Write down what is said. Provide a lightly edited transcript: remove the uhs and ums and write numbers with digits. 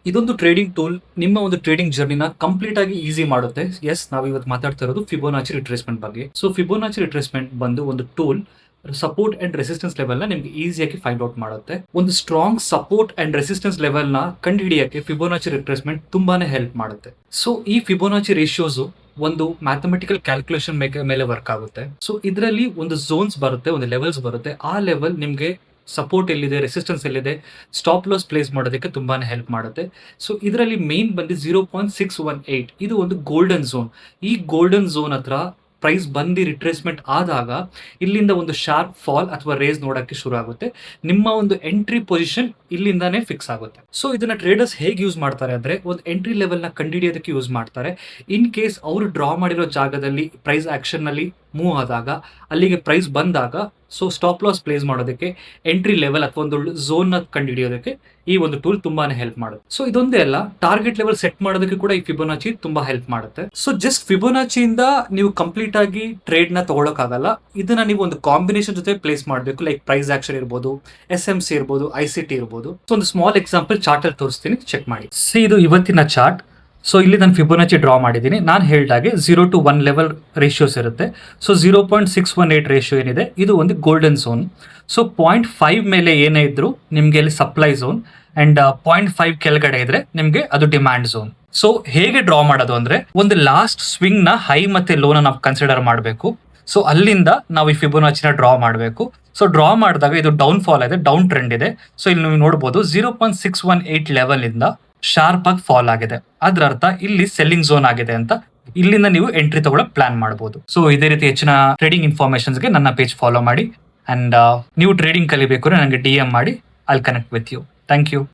ಇದೊಂದು trading tool ನಿಮ್ಮ ಒಂದು ಟ್ರೇಡಿಂಗ್ ಜರ್ನಿನ ಕಂಪ್ಲೀಟ್ ಆಗಿ ಈಸಿ ಮಾಡುತ್ತೆ. ಎಸ್, ನಾವು ಇವತ್ತು ಮಾತಾಡ್ತಾ ಇರೋದು ಫಿಬೋನಾಚಿ ರಿಟ್ರೇಸ್ಮೆಂಟ್ ಬಗ್ಗೆ. ಸೊ ಫಿಬೋನಾಚಿ ರಿಟ್ರೇಸ್ಮೆಂಟ್ ಬಂದು ಒಂದು tool support and resistance level ನ ನಿಮ್ಗೆ ಈಸಿಯಾಗಿ ಫೈಂಡ್ ಔಟ್ ಮಾಡುತ್ತೆ. ಒಂದು strong support and resistance level ನ ಕಂಡು ಹಿಡಿಯಕ್ಕೆ ಫಿಬೋನಾಚಿ ರಿಟ್ರೇಸ್ಮೆಂಟ್ ತುಂಬಾನೇ ಹೆಲ್ಪ್ ಮಾಡುತ್ತೆ. ಸೊ ಈ ಫಿಬೋನಾಚಿ ರೇಷಿಯೋಸ್ ಒಂದು ಮ್ಯಾಥಮೆಟಿಕಲ್ ಕ್ಯಾಲ್ಕುಲೇಷನ್ ಮೇಲೆ ವರ್ಕ್ ಆಗುತ್ತೆ. ಸೊ ಇದರಲ್ಲಿ ಒಂದು ಝೋನ್ಸ್ ಬರುತ್ತೆ, ಒಂದು ಲೆವೆಲ್ಸ್ ಬರುತ್ತೆ. ಆ ಲೆವೆಲ್ ನಿಮ್ಗೆ ಸಪೋರ್ಟ್ ಎಲ್ಲಿದೆ, ರೆಸಿಸ್ಟೆನ್ಸ್ ಎಲ್ಲಿದೆ, ಸ್ಟಾಪ್ ಲಾಸ್ ಪ್ಲೇಸ್ ಮಾಡೋದಕ್ಕೆ ತುಂಬಾನೇ ಹೆಲ್ಪ್ ಮಾಡುತ್ತೆ. ಸೊ ಇದರಲ್ಲಿ ಮೇನ್ ಬಂದು 0.618 ಇದು ಒಂದು ಗೋಲ್ಡನ್ ಝೋನ್. ಈ ಗೋಲ್ಡನ್ ಝೋನ್ ಹತ್ರ ಪ್ರೈಸ್ ಬಂದು ರಿಟ್ರೇಸ್ಮೆಂಟ್ ಆದಾಗ ಇಲ್ಲಿಂದ ಒಂದು ಶಾರ್ಪ್ ಫಾಲ್ ಅಥವಾ ರೇಸ್ ನೋಡಕ್ಕೆ ಶುರು ಆಗುತ್ತೆ. ನಿಮ್ಮ ಒಂದು ಎಂಟ್ರಿ ಪೊಸಿಷನ್ ಇಲ್ಲಿಂದಾನೇ ಫಿಕ್ಸ್ ಆಗುತ್ತೆ. ಸೊ ಇದನ್ನ ಟ್ರೇಡರ್ಸ್ ಹೇಗೆ ಯೂಸ್ ಮಾಡ್ತಾರೆ ಅಂದ್ರೆ, ಒಂದು ಎಂಟ್ರಿ ಲೆವೆಲ್ ನ ಕಂಡುಹಿಡಿಯೋದಕ್ಕೆ ಯೂಸ್ ಮಾಡ್ತಾರೆ. ಇನ್ ಕೇಸ್ ಅವರು ಡ್ರಾ ಮಾಡಿರೋ ಜಾಗದಲ್ಲಿ ಪ್ರೈಸ್ ಆಕ್ಷನ್ ನಲ್ಲಿ ಮೂವ್ ಆದಾಗ, ಅಲ್ಲಿಗೆ ಪ್ರೈಸ್ ಬಂದಾಗ, ಸೊ ಸ್ಟಾಪ್ ಲಾಸ್ ಪ್ಲೇಸ್ ಮಾಡೋದಕ್ಕೆ ಎಂಟ್ರಿ ಲೆವೆಲ್ ಅಥವಾ ಒಂದು ಝೋನ್ ನ ಕಂಡುಹಿಡಿಯೋದಕ್ಕೆ ಈ ಒಂದು ಟೂಲ್ ತುಂಬಾನೇ ಹೆಲ್ಪ್ ಮಾಡುತ್ತೆ. ಸೊ ಇದೊಂದೇ ಅಲ್ಲ, ಟಾರ್ಗೆಟ್ ಲೆವೆಲ್ ಸೆಟ್ ಮಾಡೋದಕ್ಕೆ ಕೂಡ ಈ ಫಿಬೋನಾಚಿ ತುಂಬಾ ಹೆಲ್ಪ್ ಮಾಡುತ್ತೆ. ಸೊ ಜಸ್ಟ್ ಫಿಬೋನಾಚಿಯಿಂದ ನೀವು ಕಂಪ್ಲೀಟ್ ಆಗಿ ಟ್ರೇಡ್ ನ ತಗೊಳಕ್ಕಾಗಲ್ಲ. ಇದನ್ನ ನೀವು ಒಂದು ಕಾಂಬಿನೇಷನ್ ಜೊತೆ ಪ್ಲೇಸ್ ಮಾಡಬೇಕು. ಲೈಕ್ ಪ್ರೈಸ್ ಆಕ್ಷನ್ ಇರ್ಬೋದು, SMC ಇರ್ಬೋದು, ICT ಇರ್ಬೋದು. ಸೊ ಒಂದು ಸ್ಮಾಲ್ ಎಕ್ಸಾಂಪಲ್ ಚಾರ್ಟ್ ಅಲ್ಲಿ ತೋರಿಸ್ತೀನಿ, ಚೆಕ್ ಮಾಡಿ. ಸಿ, ಇದು ಇವತ್ತಿನ ಚಾರ್ಟ್. ಸೊ ಇಲ್ಲಿ ನಾನು ಫಿಬೋನಾಚಿ ಡ್ರಾ ಮಾಡಿದ್ದೀನಿ. ನಾನು ಹೇಳಿದಾಗೆ 0 to 1 ಲೆವೆಲ್ ರೇಷಿಯೋಸ್ ಇರುತ್ತೆ. ಸೊ 0.618 ರೇಷಿಯೋ ಏನಿದೆ, ಇದು ಒಂದು ಗೋಲ್ಡನ್ ಝೋನ್. ಸೊ 0.5 ಮೇಲೆ ಏನೇ ಇದ್ರು ನಿಮ್ಗೆ ಇಲ್ಲಿ ಸಪ್ಲೈ ಝೋನ್, ಅಂಡ್ 0.5 ಕೆಳಗಡೆ ಇದ್ರೆ ನಿಮ್ಗೆ ಅದು ಡಿಮ್ಯಾಂಡ್ ಝೋನ್. ಸೊ ಹೇಗೆ ಡ್ರಾ ಮಾಡೋದು ಅಂದ್ರೆ, ಒಂದು ಲಾಸ್ಟ್ ಸ್ವಿಂಗ್ ನ ಹೈ ಮತ್ತೆ ಲೋನ ನಾವು ಕನ್ಸಿಡರ್ ಮಾಡಬೇಕು. ಸೊ ಅಲ್ಲಿಂದ ನಾವು ಈ ಫಿಬೋನಾಚಿನ ಡ್ರಾ ಮಾಡಬೇಕು. ಸೊ ಡ್ರಾ ಮಾಡಿದಾಗ ಇದು ಡೌನ್ ಫಾಲ್ ಇದೆ, ಡೌನ್ ಟ್ರೆಂಡ್ ಇದೆ. ಸೊ ಇಲ್ಲಿ ನೀವು ನೋಡಬಹುದು 0.618 ಲೆವೆಲ್ ಇಂದ ಶಾರ್ಪ್ ಆಗಿ ಫಾಲ್ ಆಗಿದೆ. ಅದ್ರ ಅರ್ಥ ಇಲ್ಲಿ ಸೆಲ್ಲಿಂಗ್ ಝೋನ್ ಆಗಿದೆ ಅಂತ. ಇಲ್ಲಿಂದ ನೀವು ಎಂಟ್ರಿ ತಗೊಳ್ಳೋಕೆ ಪ್ಲಾನ್ ಮಾಡಬಹುದು. ಸೊ ಇದೇ ರೀತಿ ಹೆಚ್ಚಿನ ಟ್ರೇಡಿಂಗ್ ಇನ್ಫಾರ್ಮೇಶನ್ಸ್ಗೆ ನನ್ನ ಪೇಜ್ ಫಾಲೋ ಮಾಡಿ. ಅಂಡ್ ನೀವು ಟ್ರೇಡಿಂಗ್ ಕಲಿಬೇಕು ನನಗೆ DM ಮಾಡಿ. I will connect with you. Thank you.